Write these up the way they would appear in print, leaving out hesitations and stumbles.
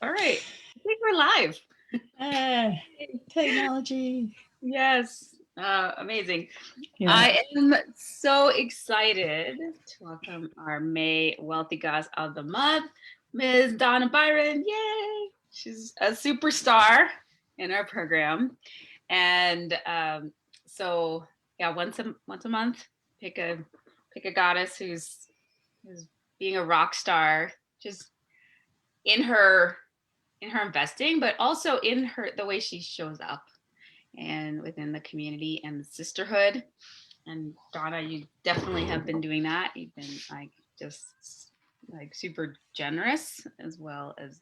All right. I think we're live. Technology. Yes. Amazing. Yeah. I am so excited to welcome our May Wealthy Goss of the Month, Ms. Donna Byron. Yay! She's a superstar in our program. And so yeah, once a month, pick a goddess who's being a rock star, just in her investing, but also in the way she shows up and within the community and the sisterhood. And Donna, you definitely have been doing that. You've been just super generous as well as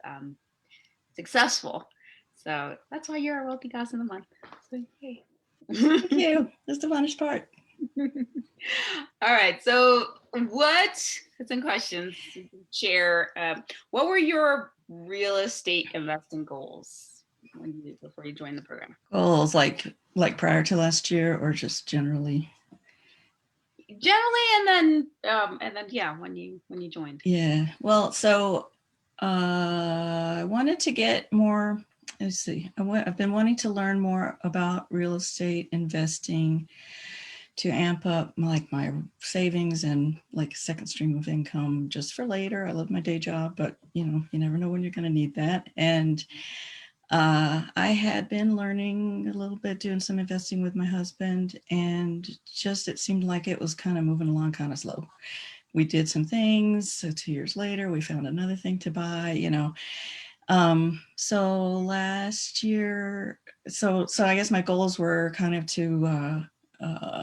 successful. So that's why you're our wealthy goss of the month. So yay. Thank you. That's the funnest part. All right. So some questions you can share. What were your real estate investing goals before you joined the program? Goals like prior to last year, or just generally? Generally, and then yeah, when you joined. Yeah. Well, so I wanted to get more. Let's see. I've been wanting to learn more about real estate investing to amp up my savings and like second stream of income just for later. I love my day job, but you never know when you're going to need that. And I had been learning a little bit, doing some investing with my husband, and just it seemed like it was kind of moving along kind of slow. We did some things. So 2 years later, we found another thing to buy, So last year, so I guess my goals were kind of to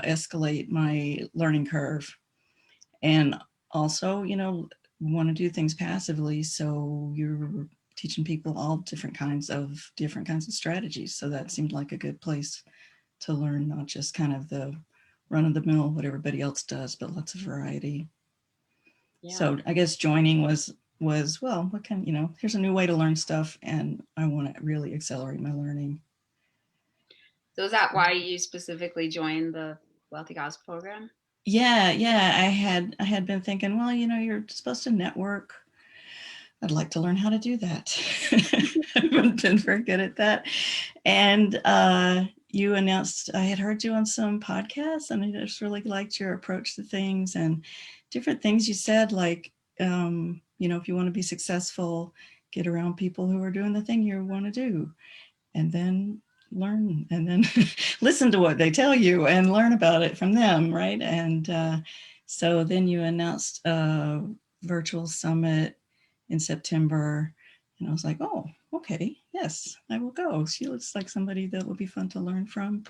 escalate my learning curve, and also, want to do things passively. So you're teaching people all different kinds of strategies. So that seemed like a good place to learn, not just kind of the run of the mill, what everybody else does, but lots of variety. Yeah. So I guess joining was, well, what can, here's a new way to learn stuff, and I want to really accelerate my learning. So is that why you specifically joined the Wealthy Goss program? Yeah. I had been thinking, well, you're supposed to network. I'd like to learn how to do that. I haven't been very good at that. And you announced, I had heard you on some podcasts, and I just really liked your approach to things and different things you said, like, if you want to be successful, get around people who are doing the thing you want to do, and then learn, and then listen to what they tell you and learn about it from them, right? And so then you announced a virtual summit in September, and I was like, oh, okay, yes, I will go. She looks like somebody that would be fun to learn from.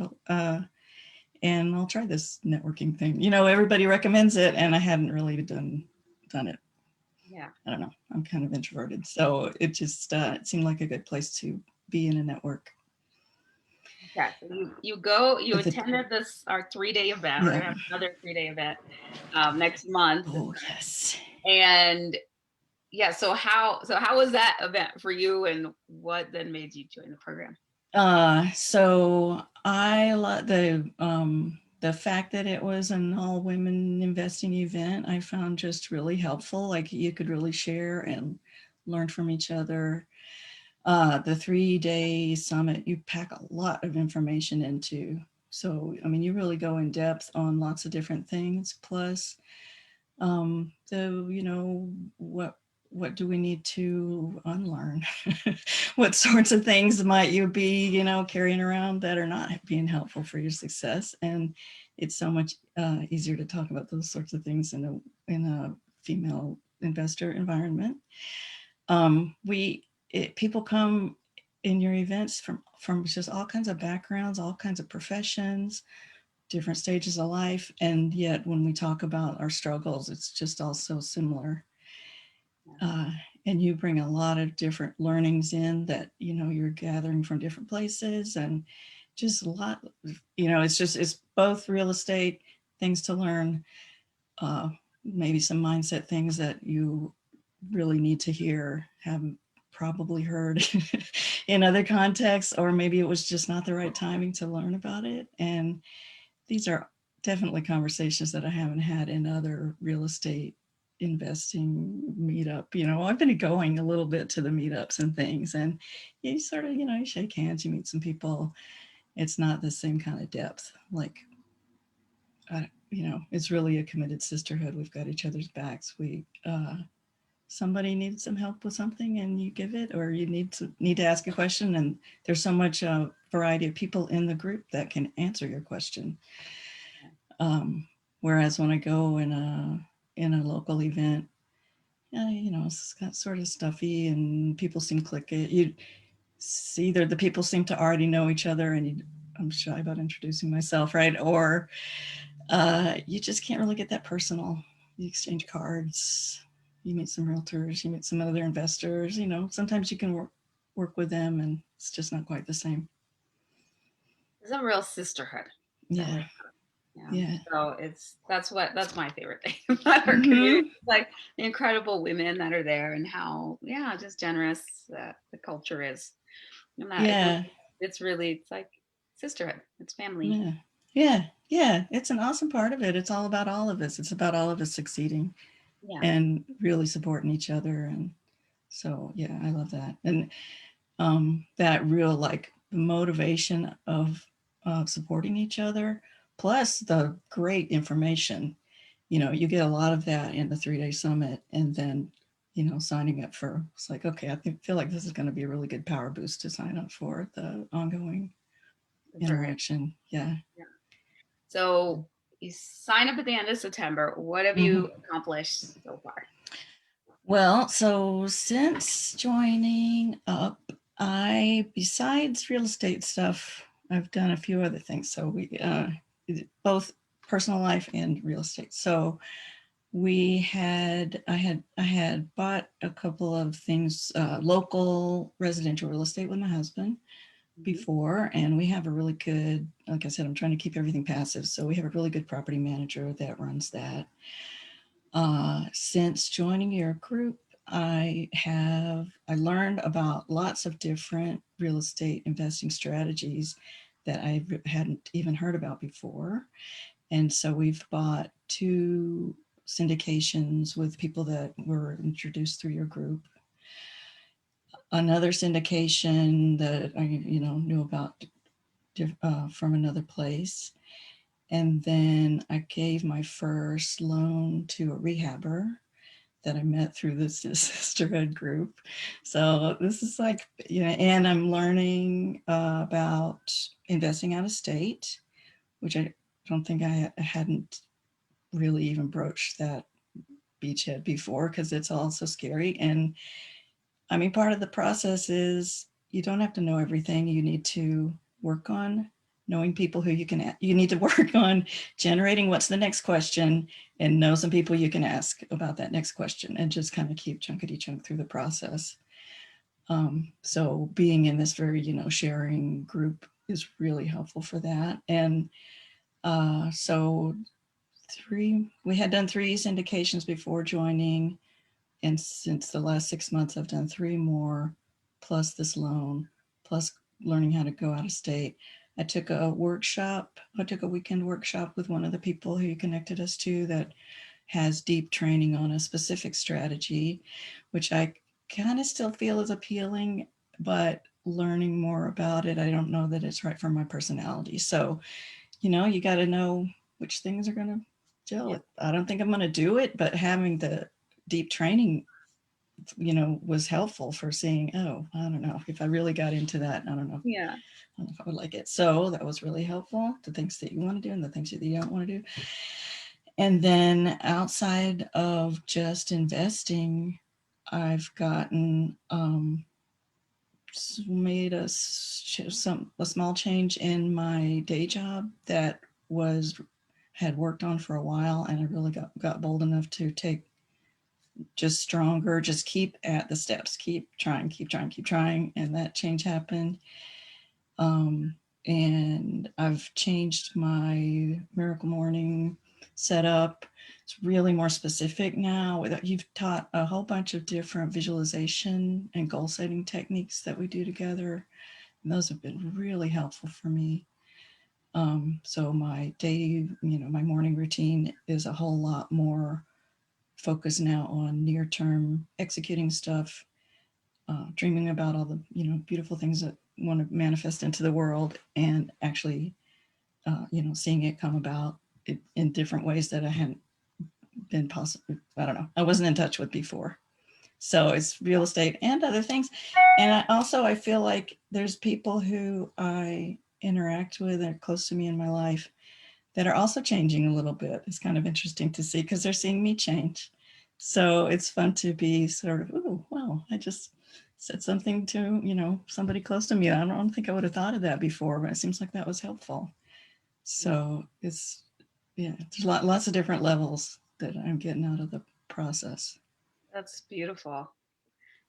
And I'll try this networking thing. Everybody recommends it, and I hadn't really done it. Yeah. I don't know. I'm kind of introverted, so it just it seemed like a good place to be in a network. Yeah, so you attended our 3-day event. Yeah. We're gonna have another 3-day event next month. Oh yes. And yeah, so how was that event for you, and what then made you join the program? So I love the fact that it was an all women investing event. I found just really helpful. Like, you could really share and learn from each other. The 3-day summit, you pack a lot of information into. So, I mean, you really go in depth on lots of different things. Plus, what do we need to unlearn? What sorts of things might you be, carrying around that are not being helpful for your success? And it's so much easier to talk about those sorts of things in a female investor environment. People come in your events from just all kinds of backgrounds, all kinds of professions, different stages of life, and yet when we talk about our struggles, it's just all so similar. And you bring a lot of different learnings in that you're gathering from different places, and just a lot. It's both real estate things to learn, maybe some mindset things that you really need to hear, haven't probably heard in other contexts, or maybe it was just not the right timing to learn about it. And these are definitely conversations that I haven't had in other real estate investing meetup. I've been going a little bit to the meetups and things, and you sort of, you shake hands, you meet some people. It's not the same kind of depth. Like, it's really a committed sisterhood. We've got each other's backs. Somebody needs some help with something and you give it, or you need to ask a question, and there's so much variety of people in the group that can answer your question. Whereas when I go in a local event, it's got sort of stuffy and people seem cliquey. You see, either the people seem to already know each other, and I'm shy about introducing myself, right? Or you just can't really get that personal. You exchange cards, you meet some realtors, you meet some other investors. Sometimes you can work with them, and it's just not quite the same. It's a real sisterhood. Yeah. Yeah. So that's my favorite thing about our community. Like the incredible women that are there, and how just generous the culture is. And that it's like sisterhood. It's family. Yeah. It's an awesome part of it. It's all about all of us. It's about all of us succeeding and really supporting each other. And so, yeah, I love that. And that real like motivation of supporting each other, plus the great information. You get a lot of that in the 3-day summit, and then signing up for, it's like, okay, feel like this is going to be a really good power boost to sign up for the ongoing interaction. Yeah. So you sign up at the end of September. What have you accomplished so far? Well, so since joining up, besides real estate stuff, I've done a few other things. So we both personal life and real estate. So I had bought a couple of things, local residential real estate with my husband before, and we have a really good, like I said, I'm trying to keep everything passive. So we have a really good property manager that runs that. Since joining your group, I learned about lots of different real estate investing strategies that I hadn't even heard about before. And so we've bought 2 syndications with people that were introduced through your group. Another syndication that I knew about from another place. And then I gave my first loan to a rehabber that I met through this sisterhood group. So this is like, and I'm learning about investing out of state, which I don't think I hadn't really even broached that beachhead before, because it's all so scary. And I mean, part of the process is you don't have to know everything. You need to work on knowing people who you need to work on generating what's the next question, and know some people you can ask about that next question, and just kind of keep chunkity chunk through the process. So being in this very, sharing group is really helpful for that. And so we had done 3 syndications before joining. And since the last 6 months, I've done 3 more, plus this loan, plus learning how to go out of state. I took a weekend workshop with one of the people who you connected us to that has deep training on a specific strategy, which I kind of still feel is appealing, but learning more about it, I don't know that it's right for my personality. So, you got to know which things are going to gel. Yeah. I don't think I'm going to do it, but having the deep training, was helpful for seeing, I don't know if I really got into that. I don't know. Yeah. I don't know if I would like it. So that was really helpful, the things that you want to do and the things that you don't want to do. And then outside of just investing, I've gotten, made a small change in my day job that had worked on for a while, and I really got bold enough to take just stronger, just keep at the steps, keep trying. And that change happened. And I've changed my Miracle Morning setup. It's really more specific now. You've taught a whole bunch of different visualization and goal setting techniques that we do together. And those have been really helpful for me. So my day, my morning routine is a whole lot more focus now on near-term executing stuff, dreaming about all the beautiful things that want to manifest into the world, and actually seeing it come about in different ways that I hadn't been possible. I don't know. I wasn't in touch with before. So it's real estate and other things. And I feel like there's people who I interact with that are close to me in my life that are also changing a little bit. It's kind of interesting to see because they're seeing me change. So it's fun to be sort of, oh, wow, I just said something to, somebody close to me. I don't think I would have thought of that before, but it seems like that was helpful. So it's, there's lots of different levels that I'm getting out of the process. That's beautiful.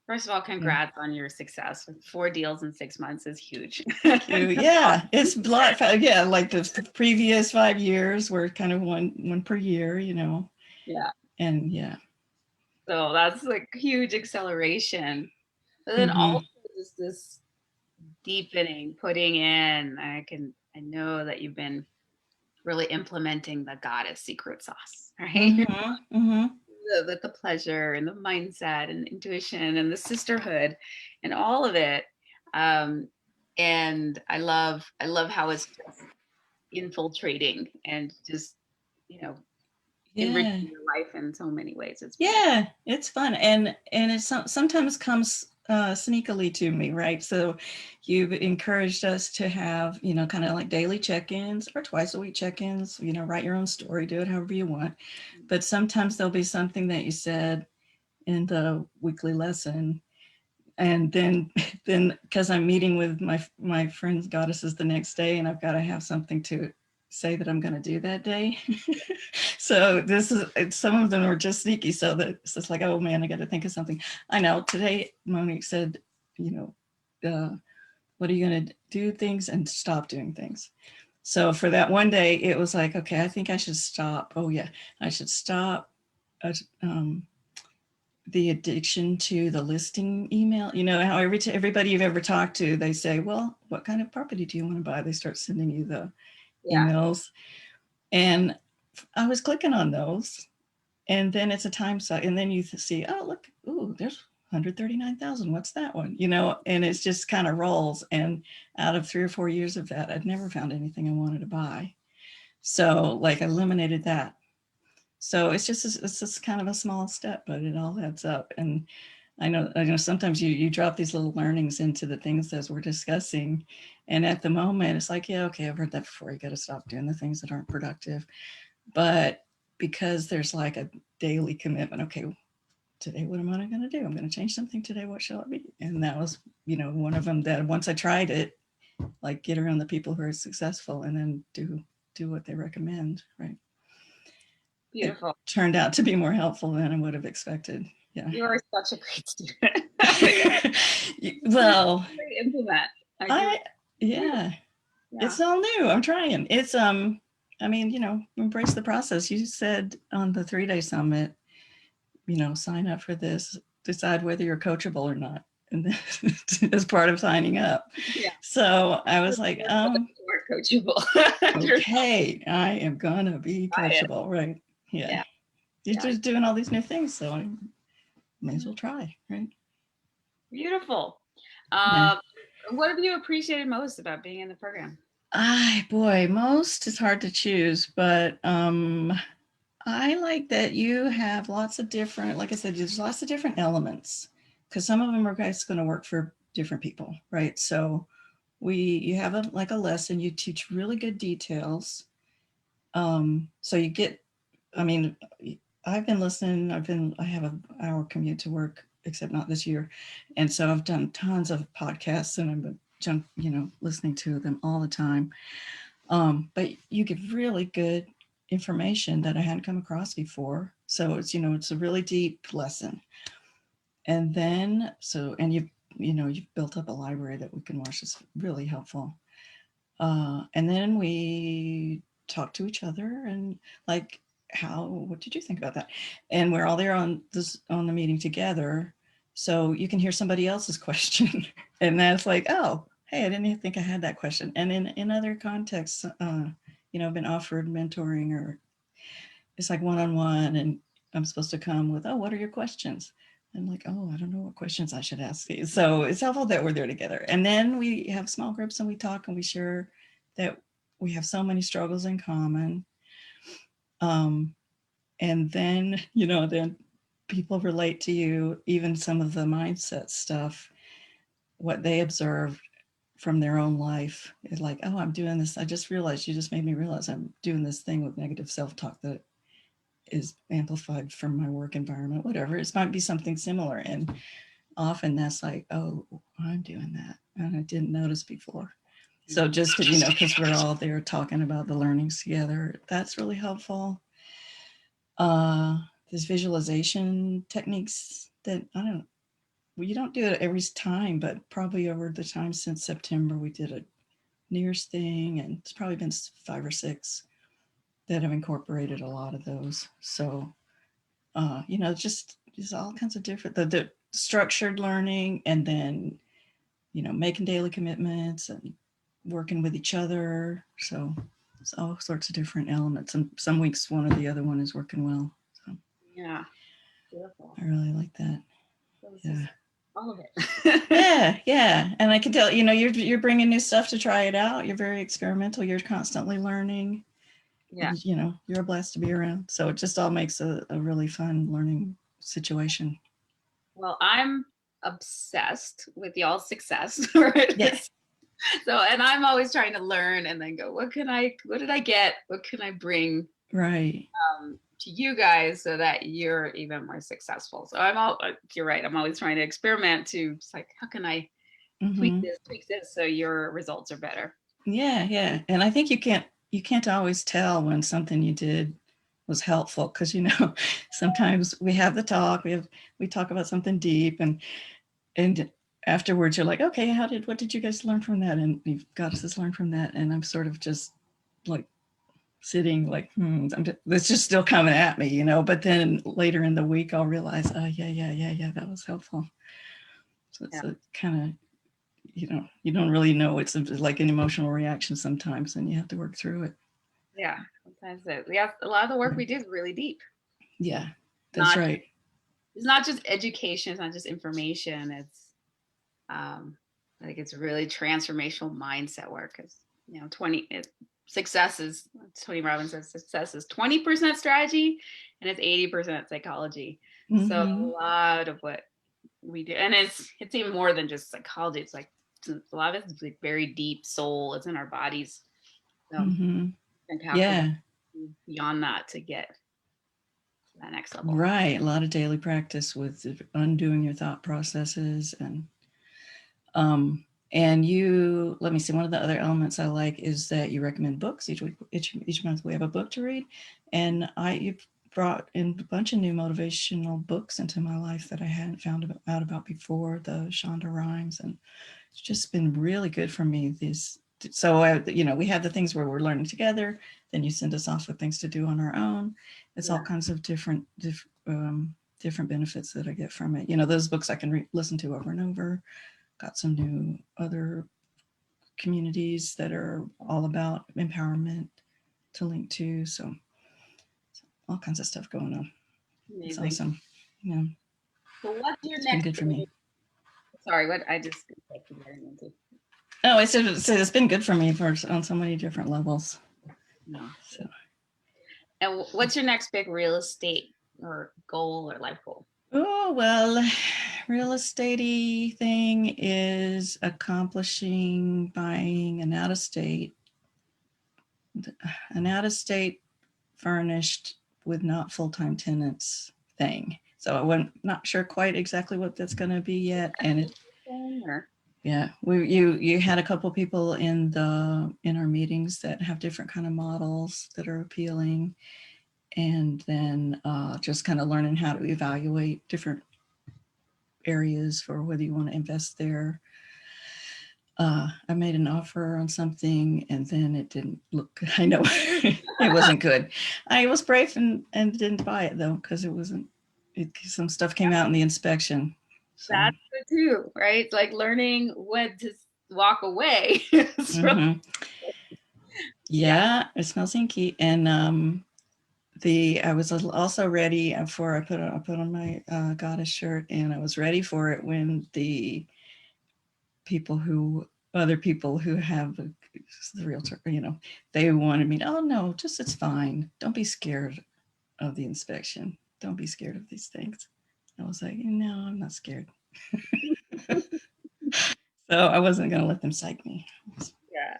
First of all, congrats on your success. 4 deals in 6 months is huge. Thank you. Yeah, it's a lot. Yeah, like the previous 5 years were kind of one per year, Yeah. And yeah. So that's like huge acceleration. But then also just this deepening, putting in. I know that you've been really implementing the goddess secret sauce, right? The pleasure and the mindset and intuition and the sisterhood and all of it. And I love how it's just infiltrating and just, enriching your life in so many ways. It's fun. And it sometimes comes sneakily to me, right? So you've encouraged us to have, kind of like daily check-ins or twice a week check-ins, write your own story, do it however you want. But sometimes there'll be something that you said in the weekly lesson. And then because I'm meeting with my friends goddesses the next day, and I've got to have something to say that I'm going to do that day. So some of them are just sneaky. So that it's just like, oh man, I got to think of something. I know today Monique said, what are you going to do things and stop doing things? So for that one day, it was like, okay, I think I should stop. Oh yeah, I should stop the addiction to the listing email. How everybody you've ever talked to, they say, well, what kind of property do you want to buy? They start sending you the emails. And I was clicking on those. And then it's a time suck. And then you see, oh, look, ooh, there's 139,000. What's that one? And it's just kind of rolls. And out of 3 or 4 years of that, I'd never found anything I wanted to buy. So like I eliminated that. So it's just kind of a small step, but it all adds up. And I know sometimes you drop these little learnings into the things as we're discussing. And at the moment, it's like, yeah, okay, I've heard that before. You got to stop doing the things that aren't productive. But because there's like a daily commitment, okay, today, what am I going to do? I'm going to change something today. What shall it be? And that was, one of them that once I tried it, like get around the people who are successful and then do what they recommend, right? Beautiful. It turned out to be more helpful than I would have expected. Yeah. You are such a great student. Well, implement. It's all new. I'm trying. It's embrace the process. You said on the 3-day summit, sign up for this, decide whether you're coachable or not. And then, as part of signing up. Yeah. So I was like, coachable. Okay, I am gonna be coachable, right? Yeah. You're just doing all these new things, so I may as well try, right? Beautiful. What have you appreciated most about being in the program? Most is hard to choose, but I like that you have lots of different, like I said, there's lots of different elements because some of them are guys going to work for different people, right? So you have a lesson, you teach really good details. So you get, I've been listening, I have an hour commute to work, except not this year. And so I've done tons of podcasts and I've been, listening to them all the time. But you give really good information that I hadn't come across before. So it's, it's a really deep lesson. And then, you've built up a library that we can watch. It's really helpful. And then we talk to each other and like, what did you think about that? And we're all there on the meeting together. So you can hear somebody else's question. And that's like, oh, hey, I didn't even think I had that question. And in other contexts, I've been offered mentoring or it's like one-on-one and I'm supposed to come with, oh, what are your questions? I'm like, oh, I don't know what questions I should ask you. So it's helpful that we're there together. And then we have small groups and we talk and we share that we have so many struggles in common. And then, then people relate to you, even some of the mindset stuff, what they observed from their own life is like, oh, I'm doing this. I just realized, you just made me realize I'm doing this thing with negative self-talk that is amplified from my work environment, whatever. It might be something similar. And often that's like, oh, I'm doing that. And I didn't notice before. So just, because we're all there talking about the learnings together, that's really helpful. There's visualization techniques that you don't do it every time, but probably over the time since September, we did a New Year's thing, and it's probably been 5 or 6 that have incorporated a lot of those. So, just all kinds of different, the structured learning, and then, making daily commitments and working with each other. So it's all sorts of different elements. And some weeks one or the other one is working well. So Yeah. Beautiful. I really like that. So Yeah. All of it. Yeah. And I can tell, you're bringing new stuff to try it out. You're very experimental. You're constantly learning. Yeah. You're a blast to be around. So it just all makes a really fun learning situation. Well, I'm obsessed with y'all's success. Right? Yes. So, and I'm always trying to learn and then go, what did I get? What can I bring Right. to you guys so that you're even more successful? So you're right. I'm always trying to experiment to, it's like, how can I tweak this so your results are better? Yeah. And I think you can't always tell when something you did was helpful, because sometimes we have the talk, we talk about something deep, and afterwards you're like, okay, what did you guys learn from that? And you've got us learn from that, and I'm sort of just like sitting like, it's just still coming at me, but then later in the week I'll realize, oh yeah, that was helpful. So it's a kind of, you don't really know, it's like an emotional reaction sometimes, and you have to work through it. Yeah, sometimes a lot of the work we do is really deep. Yeah, that's right. It's not just education, it's not just information. It's I think it's really transformational mindset work. It's success is, Tony Robbins says, success is 20% strategy and it's 80% psychology. Mm-hmm. So a lot of what we do, and it's even more than just psychology. It's like a lot of it's like very deep soul. It's in our bodies. So and yeah, beyond that to get to that next level. Right, a lot of daily practice with undoing your thought processes, and you, let me see, one of the other elements I like is that you recommend books each month. We have a book to read, and you've brought in a bunch of new motivational books into my life that I hadn't found out about before, the Shonda Rhimes, and it's just been really good for me. So we have the things where we're learning together, then you send us off with things to do on our own. It's all kinds of different benefits that I get from it. Those books I can listen to over and over. Got some new other communities that are all about empowerment to link to. So all kinds of stuff going on. Amazing. It's awesome. Yeah. So what's your next? Been good for me. Sorry, what I just getting into. Oh, it's been good for me on so many different levels. No. So. And what's your next big real estate or goal or life goal? Oh, well, real estate-y thing is accomplishing buying an out-of-state furnished with not full-time tenants thing. So I'm not sure quite exactly what that's going to be yet. And you had a couple people in our meetings that have different kind of models that are appealing. And then just kind of learning how to evaluate different areas for whether you want to invest there. I made an offer on something and then it didn't look good. I know it wasn't good. I was brave and didn't buy it though, because some stuff came out in the inspection. So. That's good too, right? It's like learning when to walk away. Mm-hmm. Yeah, it smells inky. And I was also ready for, I put on my goddess shirt, and I was ready for it when the other people who have the realtor, they wanted me to, oh no, just, it's fine. Don't be scared of the inspection. Don't be scared of these things. I was like, no, I'm not scared. So I wasn't going to let them psych me. Yeah.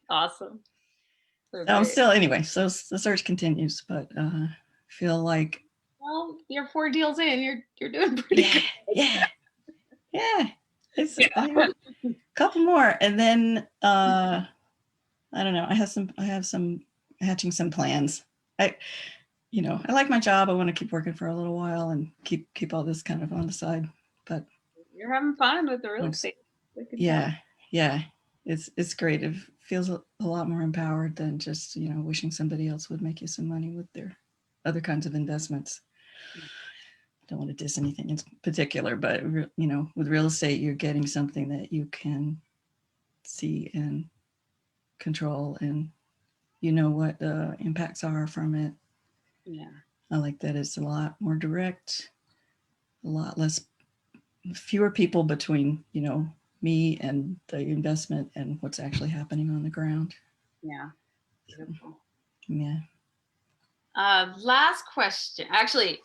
Awesome. So So I'm great. still, anyway, so the search continues, but feel like, Well, you're 4 deals in. You're doing pretty yeah, good. yeah. It's Yeah. a couple more. And then, I don't know, I have some hatching some plans. I, I like my job. I want to keep working for a little while and keep all this kind of on the side. But You're having fun with the real estate. I can tell. yeah, it's great. It feels a lot more empowered than just wishing somebody else would make you some money with their other kinds of investments. Don't want to diss anything in particular, but with real estate, you're getting something that you can see and control, and what the impacts are from it. Yeah. I like that it's a lot more direct, a lot fewer people between, me and the investment and what's actually happening on the ground. Yeah. Beautiful. Yeah. Last question. Actually,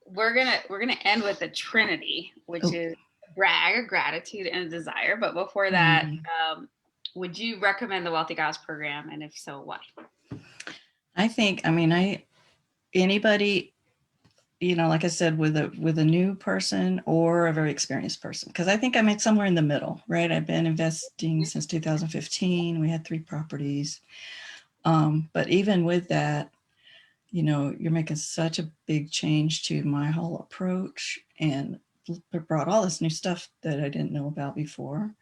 we're gonna end with the Trinity, which Oh. is brag, gratitude, and desire. But before that, would you recommend the Wealthy Guys program? And if so, why? I think, anybody, like I said, with a new person or a very experienced person, because I think I'm somewhere in the middle, right? I've been investing since 2015. We had 3 properties. But even with that, you're making such a big change to my whole approach, and it brought all this new stuff that I didn't know about before.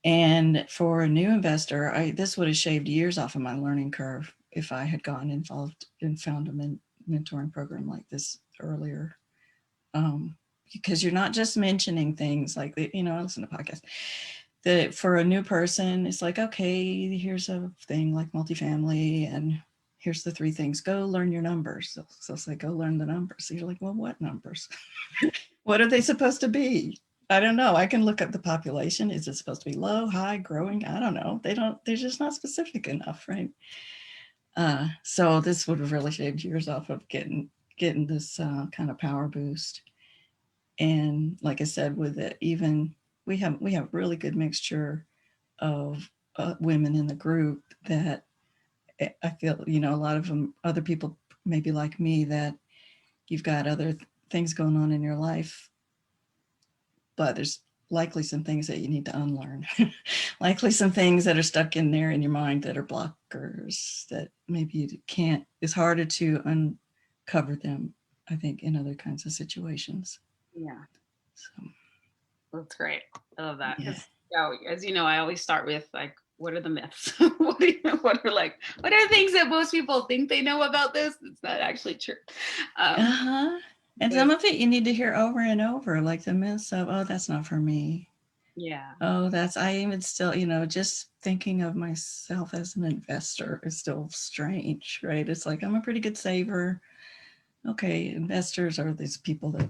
And for a new investor, this would have shaved years off of my learning curve if I had gotten involved and found a mentoring program like this earlier. Because you're not just mentioning things like, I listen to podcasts. That for a new person, it's like, okay, here's a thing like multifamily, and here's the 3 things. Go learn your numbers. So it's like, go learn the numbers. So you're like, well, what numbers? What are they supposed to be? I don't know. I can look up the population. Is it supposed to be low, high, growing? I don't know. They're just not specific enough, right? So this would have really shaved years off of getting this kind of power boost. And like I said, with it, even we have really good mixture of women in the group that I feel, a lot of them, other people maybe like me, that you've got other things going on in your life, but there's likely some things that you need to unlearn. Likely some things that are stuck in there in your mind that are blockers that maybe you can't, it's harder to uncover them, I think, in other kinds of situations. Yeah. So That's great. I love that. yeah. Because as you know, I always start with like, what are the myths? What are things that most people think they know about this? It's not actually true. And some of it you need to hear over and over, like the myths of, oh, that's not for me. Yeah. Oh, I even still, just thinking of myself as an investor is still strange, right? It's like, I'm a pretty good saver. Okay, investors are these people that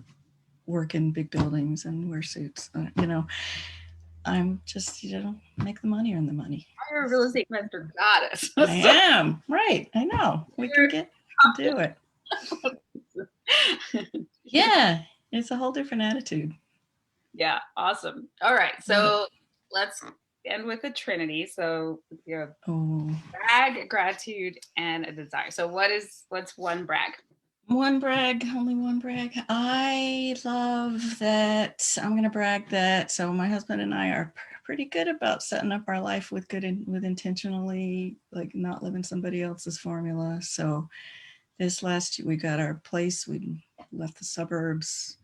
work in big buildings and wear suits. I'm just, make the money, earn the money. You're a real estate investor goddess. I am, right. I know. We can do it. Yeah, it's a whole different attitude. Yeah, awesome. All right, so let's end with a Trinity. So you have brag, gratitude, and a desire. So what's one brag? Only one brag. I love that. I'm going to brag that. So my husband and I are pretty good about setting up our life with intentionally, like, not living somebody else's formula. So this last year we got our place. We left the suburbs,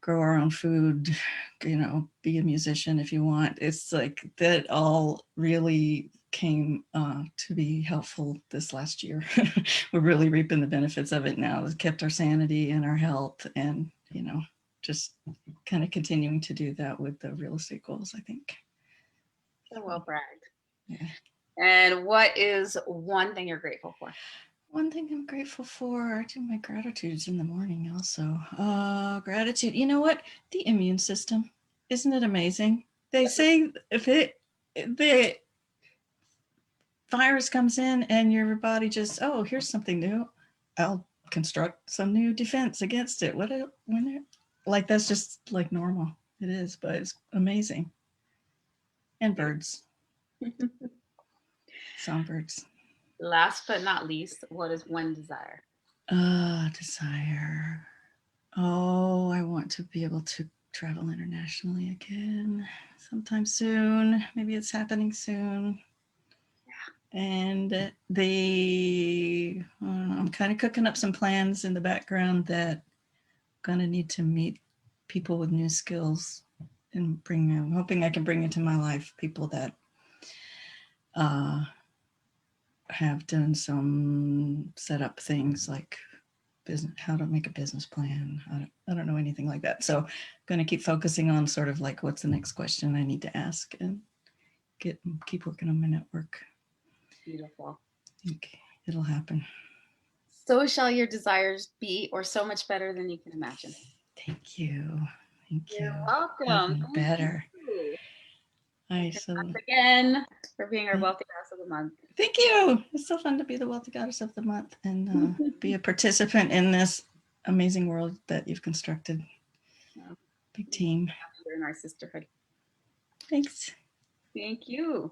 grow our own food, be a musician if you want. It's like that all really came to be helpful this last year. We're really reaping the benefits of it now. It's kept our sanity and our health, and just kind of continuing to do that with the real estate goals, I think. So well bragged. Yeah. And what is one thing you're grateful for? One thing I'm grateful for, I do my gratitudes in the morning also. Gratitude. You know what? The immune system. Isn't it amazing? They say if the virus comes in and your body just, oh, here's something new, I'll construct some new defense against it. Like that's just like normal. It is, but it's amazing. And birds, songbirds. Last but not least, what is one desire? Desire. Oh, I want to be able to travel internationally again sometime soon. Maybe it's happening soon. And I'm kind of cooking up some plans in the background that I'm going to need to meet people with new skills and I'm hoping I can bring into my life people that have done some set up things like business, how to make a business plan. I don't know anything like that. So I'm going to keep focusing on sort of like what's the next question I need to ask and keep working on my network. Beautiful. I think it'll happen. So shall your desires be, or so much better than you can imagine. Thank you. Thank you. You're welcome. Even better. You. So Again for being our Wealthy Goddess of the Month. Thank you. It's so fun to be the Wealthy Goddess of the Month and be a participant in this amazing world that you've constructed. Big team. You're in our sisterhood. Thanks. Thank you.